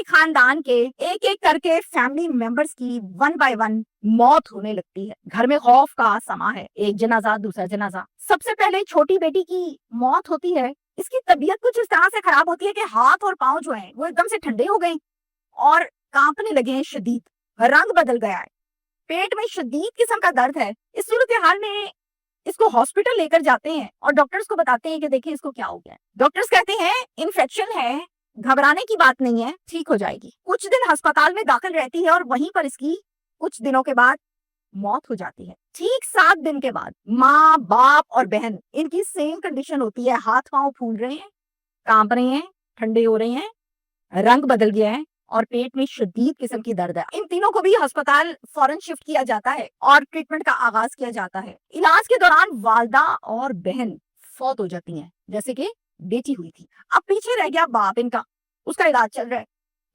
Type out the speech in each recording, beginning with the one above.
खानदान के एक एक करके फैमिली मेंबर्स की वन बाय वन मौत होने लगती है। घर में खौफ का समा है, एक जनाजा दूसरा जनाजा। सबसे पहले छोटी बेटी की मौत होती है। इसकी तबीयत कुछ इस तरह से खराब होती है कि हाथ और पांव जो है वो एकदम से ठंडे हो गए और कांपने लगे हैं शदीद। रंग बदल गया है, पेट में शदीद किस्म का दर्द है। इस सूरत हाल में इसको हॉस्पिटल लेकर जाते हैं और डॉक्टर्स को बताते हैं कि देखिए इसको क्या हो गया है। डॉक्टर्स कहते हैं इन्फेक्शन है, घबराने की बात नहीं है, ठीक हो जाएगी। कुछ दिन अस्पताल में दाखिल रहती है और वहीं पर इसकी कुछ दिनों के बाद मौत हो जाती है। ठीक 7 दिन के बाद माँ, बाप और बहन इनकी सेम कंडीशन होती है। हाथ पांव फूल रहे हैं, कांप रहे हैं, ठंडे हो रहे हैं, रंग बदल गया है और पेट में शदीद किस्म की दर्द है। इन तीनों को भी अस्पताल फौरन शिफ्ट किया जाता है और ट्रीटमेंट का आगाज किया जाता है। इलाज के दौरान वालदा और बहन फौत हो जाती हैं, जैसे कि बेटी हुई थी। अब पीछे रह गया बाप इनका, उसका इलाज चल रहा है।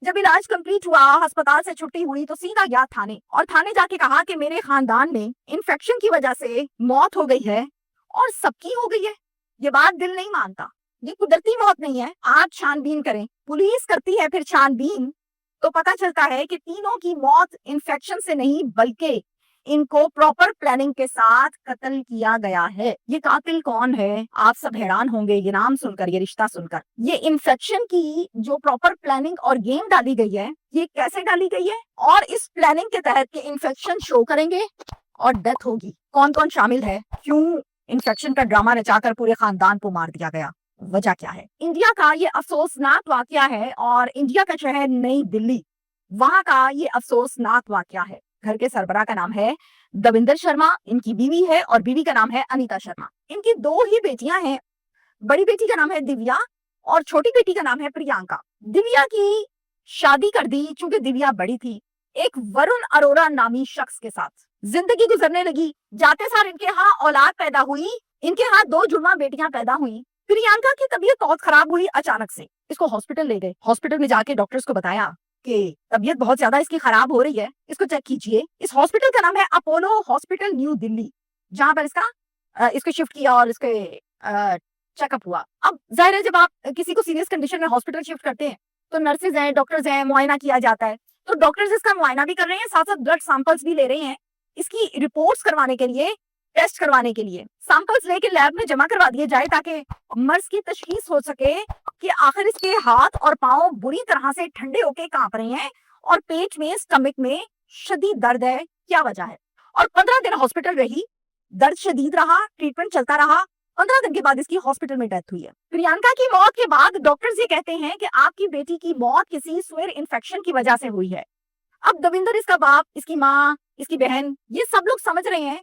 जब इलाज कंप्लीट हुआ, अस्पताल से छुट्टी हुई तो सीधा गया थाने और थाने जाके कहा कि मेरे खानदान में इन्फेक्शन की वजह से मौत हो गई है और सबकी हो गई है। ये बात दिल नहीं मानता, ये कुदरती मौत नहीं है, आप छानबीन करें। पुलिस करती है फिर छानबीन तो पता चलता है कि तीनों की मौत इन्फेक्शन से नहीं बल्कि इनको प्रॉपर प्लानिंग के साथ कत्ल किया गया है। ये कातिल कौन है? आप सब हैरान होंगे ये नाम सुनकर, ये रिश्ता सुनकर। ये इन्फेक्शन की जो प्रॉपर प्लानिंग और गेम डाली गई है, ये कैसे डाली गई है और इस प्लानिंग के तहत के इन्फेक्शन शो करेंगे और डेथ होगी। कौन कौन शामिल है, क्यों इन्फेक्शन का ड्रामा रचाकर पूरे खानदान को मार दिया गया, वजह क्या है? इंडिया का ये अफसोसनाक वाकया है और इंडिया का शहर नई दिल्ली, वहां का ये अफसोसनाक वाकया है। घर के सरबराह का नाम है दविंदर शर्मा, इनकी बीवी है और बीवी का नाम है अनीता शर्मा। इनकी 2 ही बेटियां हैं, बड़ी बेटी का नाम है दिव्या और छोटी बेटी का नाम है प्रियंका। दिव्या की शादी कर दी चूंकि दिव्या बड़ी थी एक वरुण अरोरा नामी शख्स के साथ। जिंदगी गुजरने लगी, जाते सार इनके यहाँ औलाद पैदा हुई, इनके यहाँ 2 जुड़वा बेटियां पैदा हुई। प्रियंका की तबीयत बहुत खराब हुई अचानक से, इसको हॉस्पिटल ले गए। हॉस्पिटल में जाके डॉक्टर्स को बताया कि तबीयत बहुत ज्यादा इसकी खराब हो रही है, इसको चेक कीजिए। इस हॉस्पिटल का नाम है अपोलो हॉस्पिटल न्यू दिल्ली, जहां पर इसको शिफ्ट किया और इसके चेकअप हुआ। अब जाहिर है जब आप किसी को सीरियस कंडीशन में हॉस्पिटल शिफ्ट करते हैं तो नर्सेज हैं, डॉक्टर्स हैं, मुआयना किया जाता है। तो डॉक्टर्स इसका मुआयना भी कर रहे हैं, साथ साथ ब्लड सैंपल्स भी ले रहे हैं इसकी रिपोर्ट्स करवाने के लिए, टेस्ट करवाने के लिए। सैंपल्स लेके लैब में जमा करवा दिए जाए ताकि मर्ज की तशखीस हो सके कि आखिर इसके हाथ और पांव बुरी तरह से ठंडे होके कांप रहे हैं और पेट में, स्टमक में शदीद दर्द है, क्या वजह है। और 15 दिन हॉस्पिटल रही, दर्द शदीद रहा, ट्रीटमेंट चलता रहा। 15 दिन के बाद इसकी हॉस्पिटल में डेथ हुई है। प्रियंका की मौत के बाद डॉक्टर्स ये कहते हैं कि आपकी बेटी की मौत किसी स्वेर इन्फेक्शन की वजह से हुई है। अब दविंदर, इसका बाप, इसकी माँ, इसकी बहन, ये सब लोग समझ रहे हैं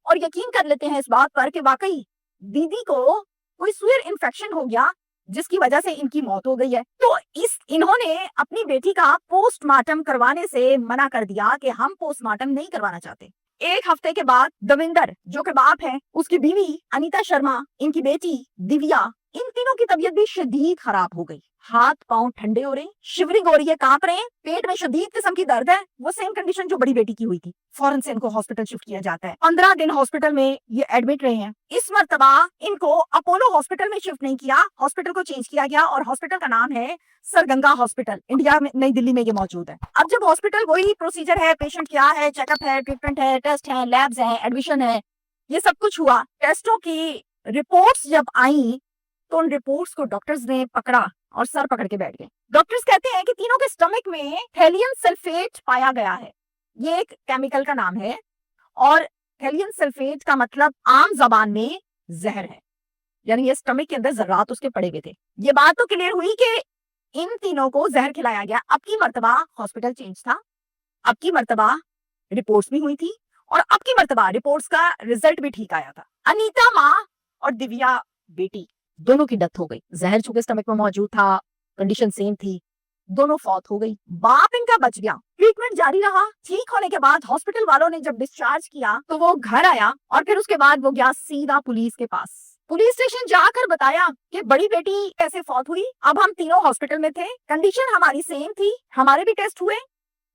और यकीन कर लेते हैं इस बात पर कि वाकई दीदी को कोई स्वेर इन्फेक्शन हो गया जिसकी वजह से इनकी मौत हो गई है। तो इन्होंने अपनी बेटी का पोस्टमार्टम करवाने से मना कर दिया कि हम पोस्टमार्टम नहीं करवाना चाहते। 1 हफ्ते के बाद दविंदर जो के बाप है, उसकी बीवी अनीता शर्मा, इनकी बेटी दिव्या, इन तीनों की तबीयत भी शदीद खराब हो गई। हाथ पांव ठंडे हो रहे हैं, शिवरिंग हो रही है, कांप रहे हैं, पेट में शदीद किस्म की दर्द है, वो सेम कंडीशन जो बड़ी बेटी की हुई थी। फौरन से इनको हॉस्पिटल शिफ्ट किया जाता है। 15 दिन हॉस्पिटल में ये एडमिट रहे हैं। इस मर्तबा इनको अपोलो हॉस्पिटल में शिफ्ट नहीं किया, हॉस्पिटल को चेंज किया गया और हॉस्पिटल का नाम है सर गंगा हॉस्पिटल, इंडिया में नई दिल्ली में ये मौजूद है। अब जब हॉस्पिटल वही प्रोसीजर है, पेशेंट क्या है, चेकअप है, ट्रीटमेंट है, टेस्ट है, लैब्स है, एडमिशन है, ये सब कुछ हुआ। टेस्टों की रिपोर्ट्स जब आई तो उन रिपोर्ट्स को डॉक्टर्स ने पकड़ा और सर पकड़ के बैठ गए। डॉक्टर्स कहते हैं कि तीनों के स्टमक में थैलियम सल्फेट पाया गया है, ये एक केमिकल का नाम है और थैलियम सल्फेट का मतलब आम जबान में जहर है, यानी ये स्टमक के अंदर जर्रात उसके पड़े हुए थे। ये बात तो क्लियर हुई कि इन तीनों को जहर खिलाया गया। अब की मर्तबा हॉस्पिटल चेंज था, अब की मर्तबा रिपोर्ट्स भी हुई थी और अब की मर्तबा रिपोर्ट्स का रिजल्ट भी ठीक आया था। अनीता माँ और दिव्या बेटी, दोनों की डेथ हो गई। जहर चूंकि स्टमक में मौजूद था, कंडीशन सेम थी, दोनों फौत हो गई। बाप इनका बच गया। ट्रीटमेंट जारी रहा। ठीक होने के बाद हॉस्पिटल वालों ने जब डिस्चार्ज किया तो वो घर आया और फिर उसके बाद वो गया सीधा पुलिस के पास। पुलिस स्टेशन जाकर बताया कि बड़ी बेटी कैसे फौत हुई। अब हम तीनों हॉस्पिटल में थे, कंडीशन हमारी सेम थी, हमारे भी टेस्ट हुए,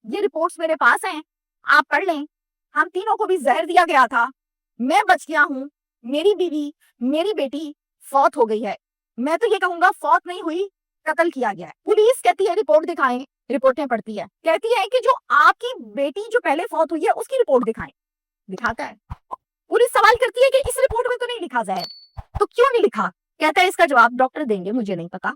ये रिपोर्ट्स मेरे पास हैं, आप पढ़ लें। हम तीनों को भी जहर दिया गया था, मैं बच गया हूँ, मेरी बीवी, मेरी बेटी फौत हो गई है। मैं तो ये कहूंगा फौत नहीं हुई, कत्ल किया गया है। पुलिस कहती है रिपोर्ट दिखाएं, रिपोर्टें पढ़ती है, कहती है कि जो आपकी बेटी जो पहले फौत हुई है उसकी रिपोर्ट दिखाएं, दिखाता है। पुलिस सवाल करती है कि इस रिपोर्ट में तो नहीं लिखा जहर, तो क्यों नहीं लिखा? कहता है इसका जवाब डॉक्टर देंगे, मुझे नहीं पता।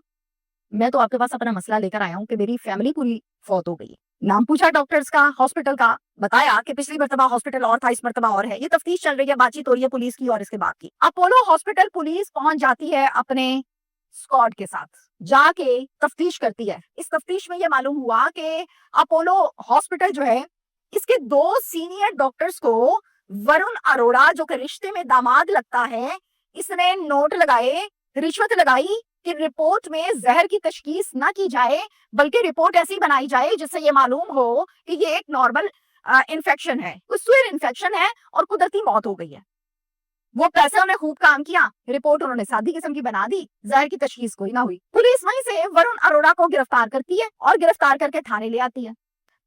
मैं तो आपके पास अपना मसला लेकर आया हूँ कि मेरी फैमिली पूरी फौत हो गई है। नाम पूछा डॉक्टर्स का, हॉस्पिटल का, बताया कि पिछली मर्तबा हॉस्पिटल और था, इस मर्तबा और है। ये तफ्तीश चल रही है, बातचीत हो रही है पुलिस की और इसके बाद की। अपोलो हॉस्पिटल पुलिस पहुंच जाती है अपने स्क्वाड के साथ, जाके तफ्तीश करती है। इस तफ्तीश में यह मालूम हुआ कि अपोलो हॉस्पिटल जो है, इसके 2 सीनियर डॉक्टर्स को वरुण अरोड़ा, जो कि रिश्ते में दामाद लगता है, इसने नोट लगाए, रिश्वत लगाई कि रिपोर्ट में जहर की तशखीस ना की जाए, बल्कि रिपोर्ट ऐसी बनाई जाए जिससे ये मालूम हो कि ये एक नॉर्मल इन्फेक्शन है, सुईर इन्फेक्शन है और कुदरती मौत हो गई है। वो पैसे उन्होंने खूब काम किया, रिपोर्ट उन्होंने सादी किस्म की बना दी, जहर की तशखीस कोई ना हुई। पुलिस वहीं से वरुण अरोड़ा को गिरफ्तार करती है और गिरफ्तार करके थाने ले आती है।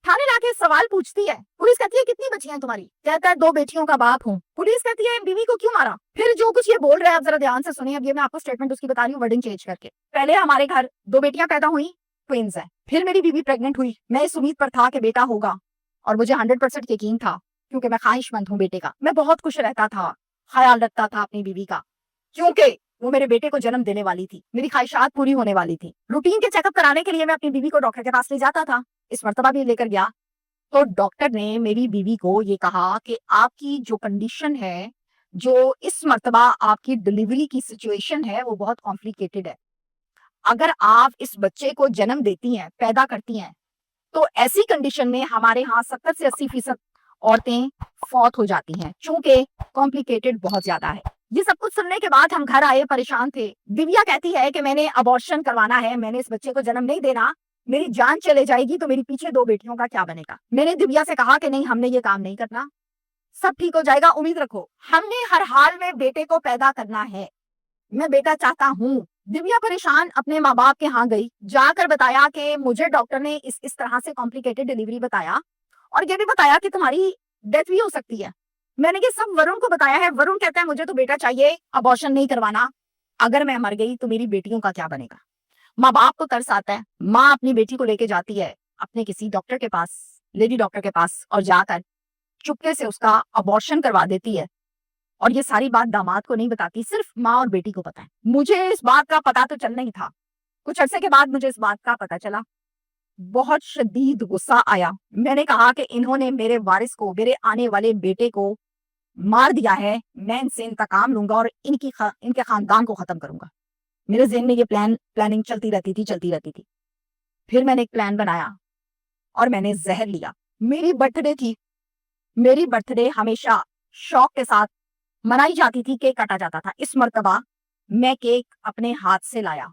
थाने लाके सवाल पूछती है, पुलिस कहती है कितनी बच्चियां तुम्हारी? कहता है 2 बेटियों का बाप हूँ। पुलिस कहती है बीवी को क्यों मारा? फिर जो कुछ ये बोल रहा है आप जरा ध्यान से सुनिए, अब ये मैं आपको स्टेटमेंट उसकी बता रही हूँ वर्डिंग चेंज करके। पहले हमारे घर 2 बेटियां पैदा हुई, ट्विंस है। फिर मेरी बीवी प्रेग्नेंट हुई, मैं इस उम्मीद पर था कि बेटा होगा और मुझे 100% यकीन था, क्योंकि मैं ख्वाहिशमंद हूँ बेटे का। मैं बहुत खुश रहता था, ख्याल रखता था अपनी बीवी का, क्योंकि वो मेरे बेटे को जन्म देने वाली थी, मेरी ख्वाहिशात पूरी होने वाली थी। रूटीन के चेकअप कराने के लिए मैं अपनी बीवी को डॉक्टर के पास ले जाता था, इस मर्तबा भी लेकर गया। तो डॉक्टर ने मेरी बीवी को ये कहा कि आपकी जो कंडीशन है, जो इस मर्तबा आपकी डिलीवरी की सिचुएशन है, वो बहुत कॉम्प्लिकेटेड है। अगर आप इस बच्चे को जन्म देती हैं, पैदा करती हैं, तो ऐसी कंडीशन में हमारे यहाँ 70 से 80% औरतें फौत हो जाती हैं, चूंकि कॉम्प्लिकेटेड बहुत ज्यादा है। ये सब कुछ सुनने के बाद हम घर आए, परेशान थे। दिव्या कहती है कि मैंने अबॉर्शन करवाना है, मैंने इस बच्चे को जन्म नहीं देना, मेरी जान चले जाएगी तो मेरी पीछे 2 बेटियों का क्या बनेगा? मैंने दिव्या से कहा कि नहीं, हमने ये काम नहीं करना, सब ठीक हो जाएगा, उम्मीद रखो। हमने हर हाल में बेटे को पैदा करना है, मैं बेटा चाहता हूँ। दिव्या परेशान अपने माँ बाप के यहाँ गई, जाकर बताया कि मुझे डॉक्टर ने इस तरह से कॉम्प्लिकेटेड डिलीवरी बताया और ये भी बताया कि तुम्हारी डेथ भी हो सकती है। मैंने ये सब वरुण को बताया है। वरुण कहता है मुझे तो बेटा चाहिए, अबॉर्शन नहीं करवाना, अगर मैं मर गई तो मेरी बेटियों का क्या बनेगा? माँ बाप को तरस आता है, माँ अपनी बेटी को लेके जाती है अपने किसी डॉक्टर के पास, लेडी डॉक्टर के पास, और जाकर चुपके से उसका अबॉर्शन करवा देती है। और ये सारी बात दामाद को नहीं बताती, सिर्फ माँ और बेटी को पता है। मुझे इस बात का पता तो चलना ही था। कुछ अरसे के बाद मुझे इस बात का पता चला, बहुत शदीद गुस्सा आया। मैंने कहा कि इन्होंने मेरे वारिस को, मेरे आने वाले बेटे को मार दिया है, मैं इनसे इंतकाम लूंगा और इनके खानदान को खत्म करूंगा। मेरे ज़हन में ये प्लानिंग चलती रहती थी। फिर मैंने एक प्लान बनाया और मैंने जहर लिया। मेरी बर्थडे थी, मेरी बर्थडे हमेशा शौक के साथ मनाई जाती थी, केक काटा जाता था। इस मर्तबा मैं केक अपने हाथ से लाया।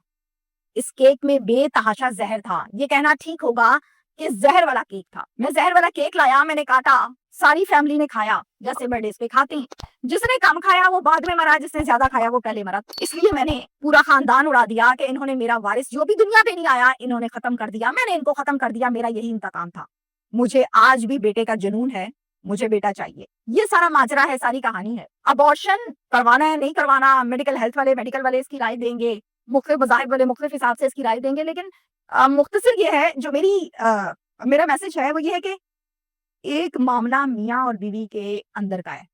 इस केक में बेतहाशा जहर था। ये कहना ठीक होगा कि जहर वाला केक था। मैं जहर वाला केक लाया, मैंने काटा, सारी फैमिली ने खाया, जैसे बर्थडे पे खाते हैं। जिसने कम खाया वो बाद में मरा, जिसने ज्यादा खाया वो पहले मरा। इसलिए मैंने पूरा खानदान उड़ा दिया कि इन्होंने मेरा वारिस जो भी दुनिया पे नहीं आया, इन्होंने खत्म कर दिया, मैंने इनको खत्म कर दिया। मेरा यही इंतकाम था। मुझे आज भी बेटे का जुनून है, मुझे बेटा चाहिए। ये सारा माजरा है, सारी कहानी है। अबॉर्शन करवाना है नहीं करवाना, मेडिकल वाले इसकी राय देंगे, मुख्तलिफ मज़ाहिब वाले मुख्तलिफ हिसाब से इसकी राय देंगे। लेकिन मुख्तसर ये है, जो मेरा मैसेज है वो ये है कि एक मामला मियाँ और बीवी के अंदर का है।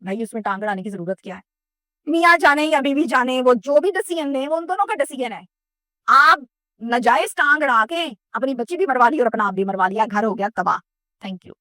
भाई उसमें टांग अड़ाने की जरूरत क्या है? मियाँ जाने या बीवी जाने, वो जो भी डिसीजन ले वो उन दोनों का डिसीजन है। आप नाजायज टांग अड़ा के अपनी बच्ची भी मरवा ली और अपना आप भी मरवा लिया, घर हो गया तबाह। Thank you.